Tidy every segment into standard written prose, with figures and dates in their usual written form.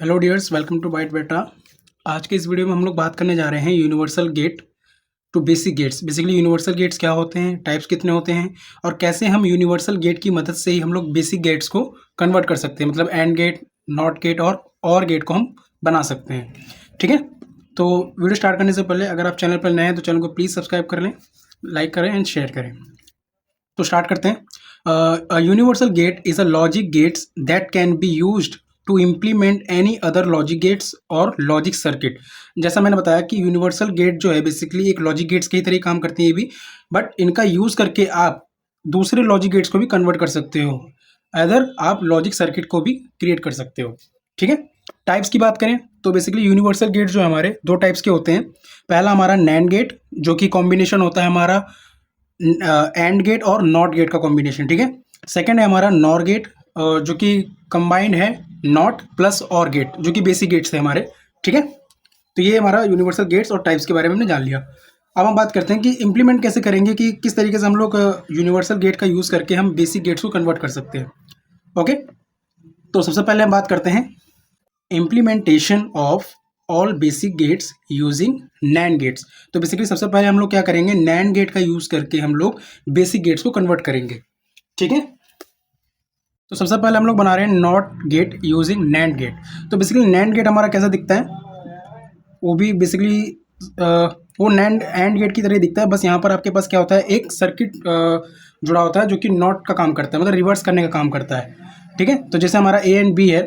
Hello dears, welcome to byte बेटा। आज के इस वीडियो में हम लोग बात करने जा रहे हैं universal gate to basic gates. Basically universal gates क्या होते हैं, टाइप्स कितने होते हैं और कैसे हम यूनिवर्सल गेट की मदद से ही हम लोग बेसिक गेट्स को कन्वर्ट कर सकते हैं। मतलब एंड गेट, नॉट गेट और गेट को हम बना सकते हैं। ठीक है, तो वीडियो स्टार्ट करने से पहले अगर आप चैनल पर नए हैं तो चैनल को प्लीज़ सब्सक्राइब कर लें, लाइक करें एंड शेयर करें। तो स्टार्ट करते हैं। Universal gate is a logic gates that can be used to implement any other logic gates और लॉजिक सर्किट। जैसा मैंने बताया कि यूनिवर्सल गेट जो है बेसिकली एक लॉजिक गेट्स की तरह काम करती है ये भी, बट इनका यूज़ करके आप दूसरे लॉजिक गेट्स को भी कन्वर्ट कर सकते हो, अदर आप लॉजिक सर्किट को भी क्रिएट कर सकते हो। ठीक है, टाइप्स की बात करें तो बेसिकली यूनिवर्सल गेट जो है हमारे दो टाइप्स के होते हैं। पहला हमारा नैंड गेट, जो कि कॉम्बिनेशन होता है हमारा एंड गेट और नॉट गेट का कॉम्बिनेशन। ठीक है, सेकंड है हमारा नॉर गेट, जो कि कंबाइंड है नॉट प्लस और गेट, जो कि बेसिक गेट्स है हमारे। ठीक है, तो ये हमारा यूनिवर्सल गेट्स और टाइप्स के बारे में हमने जान लिया। अब हम बात करते हैं कि इम्प्लीमेंट कैसे करेंगे, कि किस तरीके से हम लोग यूनिवर्सल गेट का यूज़ करके हम बेसिक गेट्स को कन्वर्ट कर सकते हैं। ओके, तो सबसे पहले हम बात करते हैं implementation of all basic gates using NAND gates. तो बेसिकली सबसे पहले हम लोग क्या करेंगे, नैंड गेट का यूज़ करके हम लोग बेसिक गेट्स को कन्वर्ट करेंगे। ठीक है, तो सबसे पहले हम लोग बना रहे हैं NOT gate using NAND gate. तो बेसिकली नैंड गेट हमारा कैसा दिखता है, वो भी बेसिकली वो नैंड एंड गेट की तरह दिखता है, बस यहाँ पर आपके पास क्या होता है, एक सर्किट जुड़ा होता है जो कि नॉट का काम करता है, मतलब रिवर्स करने का काम करता है। ठीक है, तो जैसे हमारा ए एंड बी है,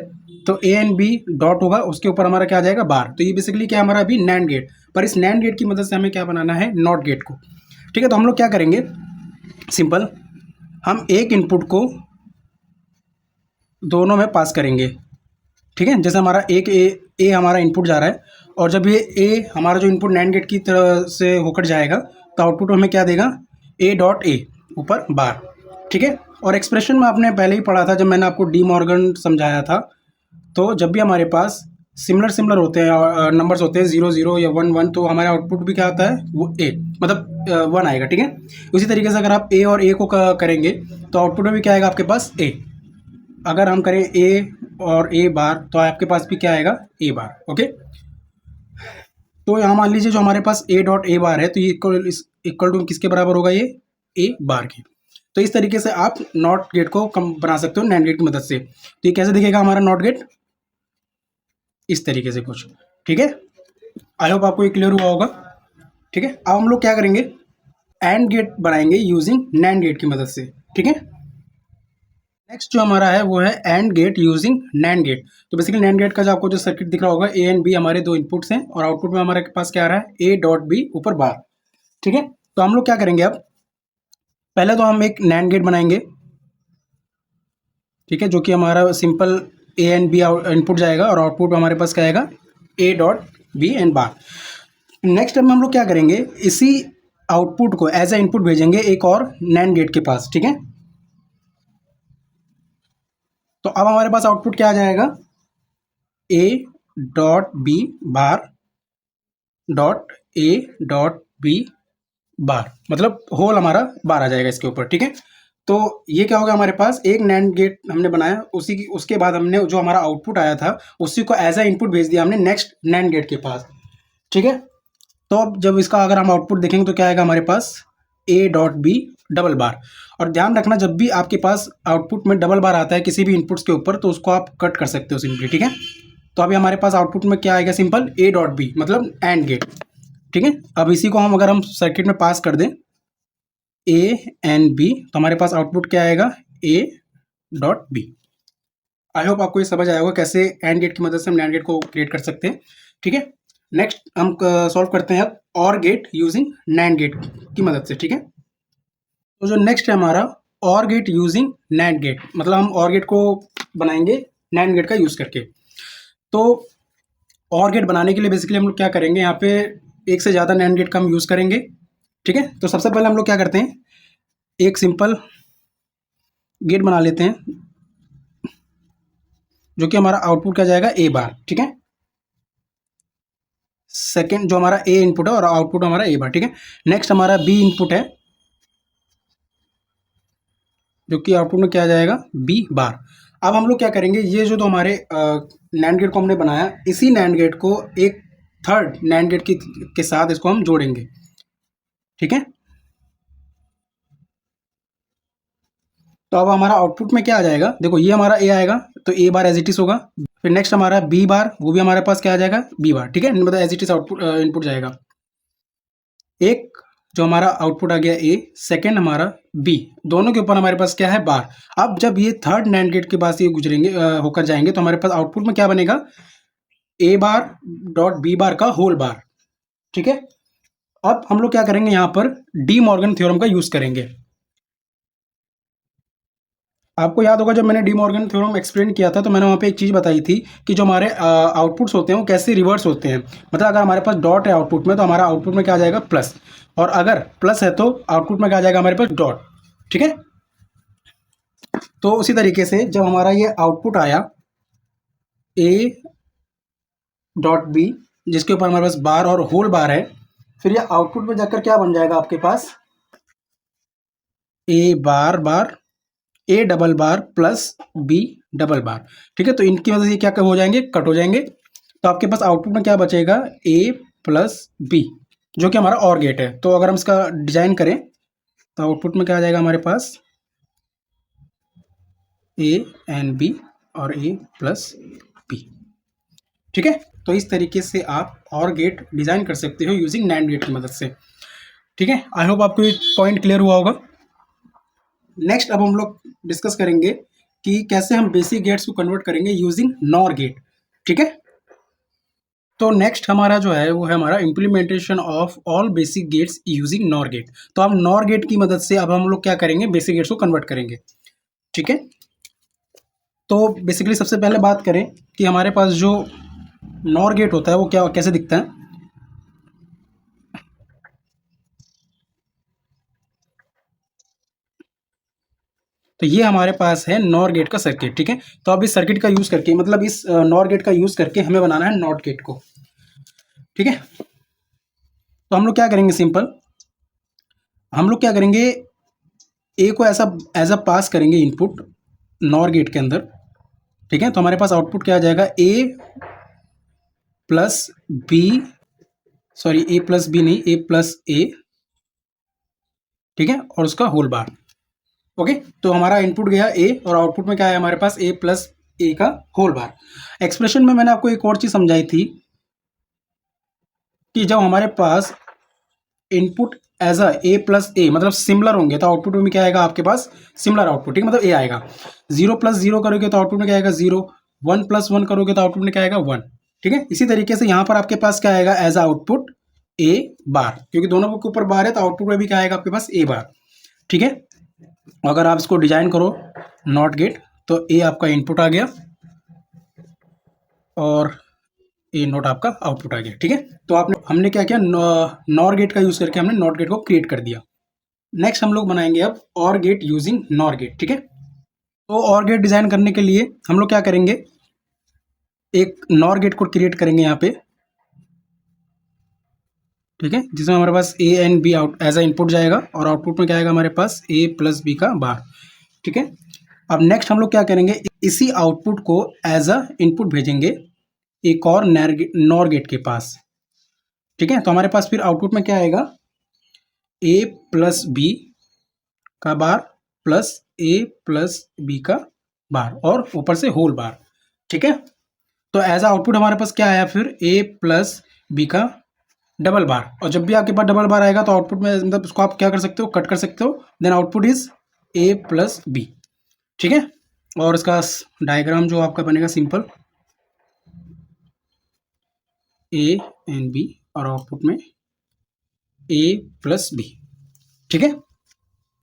तो ए एंड बी डॉट होगा, उसके ऊपर हमारा क्या आ जाएगा, बार। तो ये बेसिकली क्या हमारा अभी नैंड गेट, पर इस नैंड गेट की मदद से हमें क्या बनाना है, नॉट गेट को। ठीक है, तो हम लोग क्या करेंगे, सिंपल, हम एक इनपुट को दोनों में पास करेंगे। ठीक है, जैसे हमारा एक ए हमारा इनपुट जा रहा है, और जब ये ए हमारा जो इनपुट नैंड गेट की तरह से होकर जाएगा तो आउटपुट हमें क्या देगा, ए डॉट ए ऊपर बार। ठीक है, और एक्सप्रेशन में आपने पहले ही पढ़ा था जब मैंने आपको डी मॉर्गन समझाया था, तो जब भी हमारे पास सिमिलर होते हैं नंबर्स होते हैं 0 0 या 1 1, तो हमारा आउटपुट भी क्या आता है, वो ए, मतलब 1 आएगा। ठीक है, उसी तरीके से अगर आप ए और ए को करेंगे तो आउटपुट में भी क्या आएगा आपके पास, ए। अगर हम करें ए और ए बार तो आपके पास भी क्या आएगा, ए बार। ओके, तो यहाँ मान लीजिए जो हमारे पास ए डॉट ए बार है, तो ये इक्वल टू किसके बराबर होगा, ये ए बार के। तो इस तरीके से आप नॉट गेट को कम बना सकते हो नैंड गेट की मदद से। तो ये कैसे दिखेगा हमारा नॉट गेट, इस तरीके से कुछ। ठीक है, आई होप आपको ये क्लियर हुआ होगा। ठीक है, अब हम लोग क्या करेंगे, एंड गेट बनाएंगे यूजिंग नैंड गेट की मदद से। ठीक है, नेक्स्ट जो हमारा है वो है AND gate using NAND gate. तो बेसिकली नैंड गेट का जो आपको जो सर्किट दिख रहा होगा, ए एंड बी हमारे दो इनपुट्स हैं, और आउटपुट में हमारे पास क्या आ रहा है, ए डॉट बी ऊपर बार। ठीक है, तो हम लोग क्या करेंगे, अब पहले तो हम एक नैंड गेट बनाएंगे। ठीक है, जो कि हमारा simple A and B input जाएगा और आउटपुट में हमारे पास क्या आएगा, A dot B and bar. Next time हम लोग क्या करेंगे, इसी आउटपुट को एज ए इनपुट भेजेंगे एक और नैंड गेट के पास। ठीक है, तो अब हमारे पास आउटपुट क्या आ जाएगा, A dot B bar dot A dot B bar, मतलब होल हमारा बार आ जाएगा इसके ऊपर। ठीक है, तो ये क्या होगा, हमारे पास एक नैंड गेट हमने बनाया, उसके बाद हमने जो हमारा आउटपुट आया था उसी को एज ए इनपुट भेज दिया हमने नेक्स्ट नैंड गेट के पास। ठीक है, तो अब जब इसका अगर हम आउटपुट देखेंगे तो क्या आएगा हमारे पास, ए डॉट बी डबल बार। और ध्यान रखना, जब भी आपके पास आउटपुट में डबल बार आता है किसी भी इनपुट्स के ऊपर, तो उसको आप कट कर सकते हो सिंपली। ठीक है, तो अभी हमारे पास आउटपुट में क्या आएगा, सिंपल ए डॉट बी, मतलब एंड गेट। ठीक है, अब इसी को हम अगर हम सर्किट में पास कर दें ए एंड बी, तो हमारे पास आउटपुट क्या आएगा, A dot B. I hope आपको ये समझ आया होगा कैसे एंड गेट की मदद से हम नैंड गेट को क्रिएट कर सकते हैं। ठीक है, नेक्स्ट हम सॉल्व करते हैं अब और गेट यूजिंग नैंड गेट की मदद से। ठीक है, तो जो नेक्स्ट है हमारा और गेट यूजिंग नैंड गेट, मतलब हम और गेट को बनाएंगे नैंड गेट का यूज़ करके। तो और गेट बनाने के लिए बेसिकली हम लोग क्या करेंगे, यहाँ पे एक से ज़्यादा नैंड गेट का हम यूज़ करेंगे। ठीक है, तो सबसे पहले हम लोग क्या करते हैं, एक सिंपल गेट बना लेते हैं जो कि हमारा आउटपुट क्या जाएगा, ए बार। ठीक है, सेकेंड जो हमारा ए इनपुट है और आउटपुट हमारा ए बार। ठीक है, नेक्स्ट हमारा बी इनपुट है जो कि आउटपुट में क्या आ जाएगा, बी बार। अब हम लोग क्या करेंगे, ये जो हमारे नैंड गेट को हमने बनाया, इसी नैंड गेट को एक थर्ड नैंड गेट के साथ इसको हम जोड़ेंगे, ठीक है। तो अब हमारा आउटपुट में क्या आ जाएगा, देखो ये हमारा ए आएगा तो ए बार एज इट इज होगा, फिर नेक्स्ट हमारा बी बार, वो भी हमारे पास क्या आ जाएगा, बी बार, ठीक है, मतलब as it is output input जाएगा। एक जो हमारा आउटपुट आ गया ए, सेकेंड हमारा बी, दोनों के ऊपर हमारे पास क्या है, बार। अब जब ये थर्ड नैंड गेट के पास ये गुजरेंगे होकर जाएंगे तो हमारे पास आउटपुट में क्या बनेगा, ए बार डॉट बी बार का होल बार, ठीक है। अब हम लोग क्या करेंगे, यहाँ पर डी मॉर्गन थ्योरम का यूज करेंगे। आपको याद होगा जब मैंने डी मॉर्गन थ्योरम एक्सप्लेन किया था तो मैंने वहाँ पे एक चीज़ बताई थी कि जो हमारे आउटपुट्स होते हैं वो कैसे रिवर्स होते हैं। मतलब अगर हमारे पास डॉट है आउटपुट में तो हमारा आउटपुट में क्या आ जाएगा, प्लस, और अगर प्लस है तो आउटपुट में क्या आ जाएगा हमारे पास, डॉट, ठीक है। तो उसी तरीके से जब हमारा ये आउटपुट आया ए डॉट बी, जिसके ऊपर हमारे पास बार और होल बार है, फिर ये आउटपुट में जाकर क्या बन जाएगा आपके पास, A bar bar, A double bar plus B double bar, ठीक है। तो इनकी वजह से क्या हो जाएंगे, कट हो जाएंगे, तो आपके पास आउटपुट में क्या बचेगा, ए प्लस बी, जो कि हमारा और गेट है। तो अगर हम इसका डिजाइन करें तो आउटपुट में क्या आ जाएगा हमारे पास, ए एंड बी और ए प्लस बी, ठीक है। तो इस तरीके से आप और गेट डिजाइन कर सकते हो यूजिंग नैंड गेट की मदद से, ठीक है। आई होप आपको ये पॉइंट क्लियर हुआ होगा। नेक्स्ट अब हम लोग डिस्कस करेंगे कि कैसे हम बेसिक गेट्स को कन्वर्ट करेंगे यूजिंग नॉर गेट, ठीक है। तो नेक्स्ट हमारा जो है वो है हमारा implementation of all basic gates using NOR gate. तो अब नॉर गेट की मदद से अब हम लोग क्या करेंगे, बेसिक गेट्स को कन्वर्ट करेंगे, ठीक है। तो बेसिकली सबसे पहले बात करें कि हमारे पास जो नॉर गेट होता है वो क्या कैसे दिखता है। तो ये हमारे पास है नॉर गेट का सर्किट, ठीक है। तो अब इस सर्किट का यूज करके, मतलब इस नॉर गेट का यूज करके हमें बनाना है नॉट गेट को, ठीक है। तो हम लोग क्या करेंगे, सिंपल हम लोग क्या करेंगे, ए को ऐसा एज अ पास करेंगे इनपुट नॉर गेट के अंदर, ठीक है। तो हमारे पास आउटपुट क्या आ जाएगा, ए प्लस बी, सॉरी ए प्लस बी नहीं, ए प्लस ए, ठीक है, और उसका होल बार, ओके। तो हमारा इनपुट गया ए और आउटपुट में क्या है हमारे पास, ए प्लस ए का होल बार। एक्सप्रेशन में मैंने आपको एक और चीज समझाई थी कि जब हमारे पास input as a A plus A मतलब सिमिलर होंगे तो आउटपुट में क्या आएगा आपके पास, सिमिलर आउटपुट, ठीक है, मतलब ए आएगा। 0+0 करोगे तो आउटपुट में क्या आएगा, 0, 1+1 करोगे तो आउटपुट में क्या आएगा, 1, ठीक है। इसी तरीके से यहाँ पर आपके पास क्या आएगा एज आउटपुट, ए बार, क्योंकि दोनों के ऊपर बार है तो आउटपुट में भी क्या आएगा आपके पास, ए बार, ठीक है। अगर आप इसको डिजाइन करो नॉट गेट तो ए आपका इनपुट आ गया और ए नोट आपका आउटपुट आ गया, ठीक है। तो हमने क्या किया, नॉर गेट का यूज करके हमने नॉट गेट को क्रिएट कर दिया। नेक्स्ट हम लोग बनाएंगे अब और गेट यूजिंग नॉर गेट, ठीक है। तो और गेट डिजाइन करने के लिए हम लोग क्या करेंगे, एक नॉर गेट को क्रिएट करेंगे यहाँ पे, ठीक है, जिसमें हमारे पास A and B out as a input जाएगा और आउटपुट में क्या आएगा हमारे पास, ए प्लस बी का बार, ठीक है। अब नेक्स्ट हम लोग क्या करेंगे, इसी आउटपुट को एज अ इनपुट भेजेंगे एक और नॉर गेट के पास, ठीक है। तो हमारे पास फिर आउटपुट में क्या आएगा, ए प्लस बी का बार प्लस ए प्लस बी का बार और ऊपर से होल बार, ठीक है। तो एज आउटपुट हमारे पास क्या आया फिर, ए प्लस बी का डबल बार, और जब भी आपके पास डबल बार आएगा तो आउटपुट में मतलब उसको आप क्या कर सकते हो, कट कर सकते हो, then output is A plus B, ठीक है। और इसका डायग्राम जो आपका बनेगा सिंपल, ए एंड बी और आउटपुट में ए प्लस बी, ठीक है।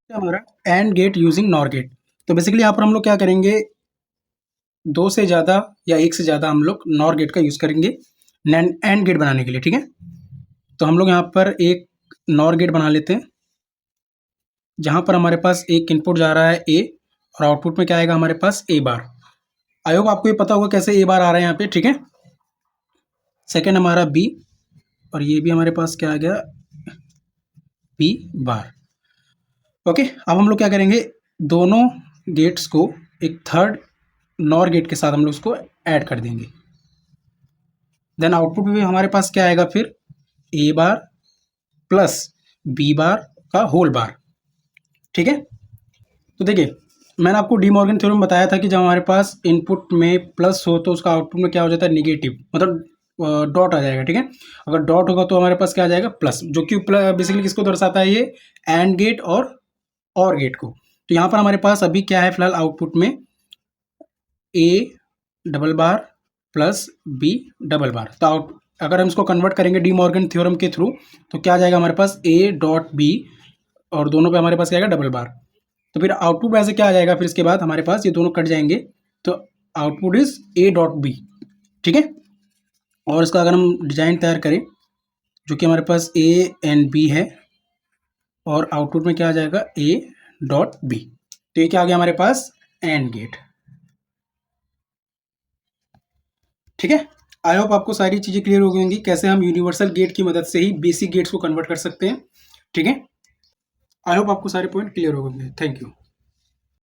हमारा AND gate using NOR gate. तो बेसिकली यहाँ पर हम लोग क्या करेंगे, दो से ज़्यादा या एक से ज़्यादा हम लोग नॉर गेट का यूज़ करेंगे एंड गेट बनाने के लिए, ठीक है। तो हम लोग यहाँ पर एक नॉर गेट बना लेते हैं जहाँ पर हमारे पास एक इनपुट जा रहा है ए और आउटपुट में क्या आएगा हमारे पास, ए बार। आई होप आपको ये पता होगा कैसे ए बार आ रहा है यहाँ पे, ठीक है। सेकेंड हमारा बी और ये भी हमारे पास क्या आ गया, बी बार, ओके। अब हम लोग क्या करेंगे, दोनों गेट्स को एक थर्ड नॉर गेट के साथ हम लोग उसको ऐड कर देंगे, देन आउटपुट में हमारे पास क्या आएगा फिर ए बार प्लस बी बार का होल बार। ठीक है, तो देखिए मैंने आपको डी मॉर्गन थ्योरम बताया था कि जब हमारे पास इनपुट में प्लस हो तो उसका आउटपुट में क्या हो जाता है नेगेटिव, मतलब डॉट आ जाएगा। ठीक है, अगर डॉट होगा तो हमारे पास क्या आ जाएगा प्लस, जो कि बेसिकली किसको दर्शाता है ये एंड गेट और गेट को। तो यहाँ पर हमारे पास अभी क्या है फिलहाल आउटपुट में A double bar plus B double bar. तो अगर हम इसको कन्वर्ट करेंगे डी मॉर्गन थ्योरम के थ्रू तो क्या आ जाएगा हमारे पास ए डॉट बी और दोनों पे हमारे पास क्या आएगा डबल बार। तो फिर आउटपुट वैसे क्या आ जाएगा, फिर इसके बाद हमारे पास ये दोनों कट जाएंगे तो output is A dot B. ठीक है, और इसका अगर हम डिजाइन तैयार करें जो कि हमारे पास ए एंड बी है और आउटपुट में क्या आ जाएगा ए डॉट बी। तो ये क्या आ गया हमारे पास एंड गेट। ठीक है, आई होप आपको सारी चीज़ें क्लियर हो गई होंगी कैसे हम यूनिवर्सल गेट की मदद से ही बेसिक गेट्स को कन्वर्ट कर सकते हैं। ठीक है, आई होप आपको सारे पॉइंट क्लियर हो गए। Thank you.